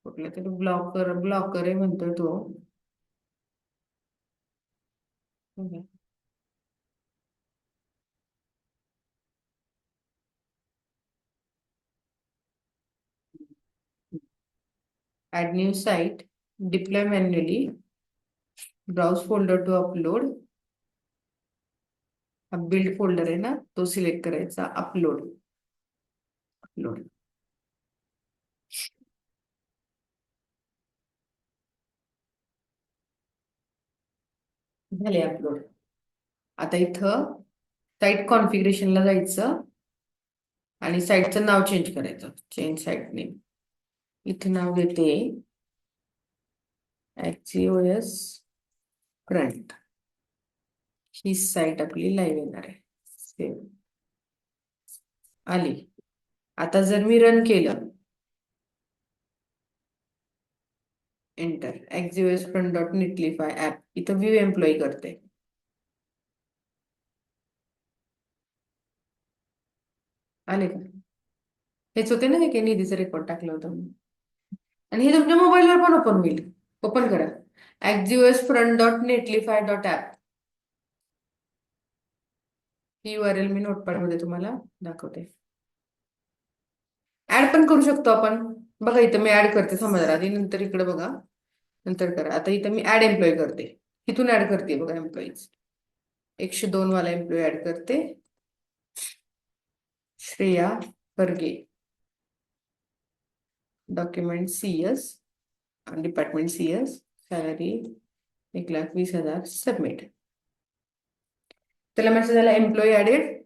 कुठल्या तरी ब्लॉकर ब्लॉकर आहे म्हणतोय तो. Add new site, deploy manually, browse folder to upload. हा बिल्ड फोल्डर आहे ना, तो सिलेक्ट करायचा. Upload, upload. झाले अपलोड. आता इथं साईट कॉन्फिगरेशनला जायचं आणि साईटचं नाव चेंज करायचं. Change site name. इथे नाव देते ऍक्सिओएस फ्रंट. ही साईट आपली लाईव्ह येणार आहे. सेव्ह आली. आता जर मी रन केलं, enter, Axios front dot Netlify app, इथं व्ह्यू एम्प्लॉई करते. आले का? हेच होते ना, हे की निधीचं रेकॉर्ड टाकलं होतं मी. आणि हे तुमच्या मोबाईलवर पण ओपन होईल. ओपन करा, ऍक्सिओएस फ्रंट डॉट नेटलिफाय डॉट ऍप. ही URL मी नोटपॅड मध्ये तुम्हाला दाखवते. ऍड पण करू शकतो आपण. बघा इथं मी ऍड करते, थांबा जरा आधी, नंतर इकडे बघा, नंतर करा. आता इथं मी ऍड एम्प्लॉय करते, इथून ऍड करते बघा एम्प्लॉईज. 102 वाला एम्प्लॉय ऍड करते. श्रेया परगे, document CS, department CS, salary 1,20,000, submit. त्याला मेसेज आला, एम्प्लॉई ऍडेड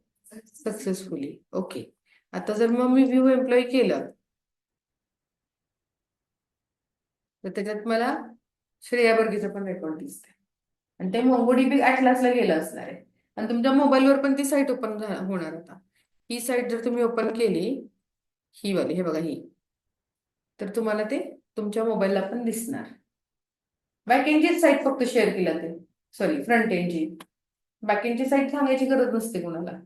सक्सेसफुली. ओके. आता जर मग मी व्ह्यू एम्प्लॉई केलं, तर त्याच्यात मला श्रेया बर्गेचं पण रेकॉर्ड दिसतंय. आणि ते MongoDB ऍटलासला गेलं असणार आहे. आणि तुमच्या मोबाईलवर पण ती साईट ओपन होणार. आता ही साईट जर तुम्ही ओपन केली, ही वाली, हे बघा ही, तर तुम्हाला ते तुमच्या मोबाईलला पण दिसणार. बॅक एंडची साईट फक्त शेअर केला ते, सॉरी फ्रंट एंडची. बॅक एंडची साईट सांगायची गरज नसते कोणाला.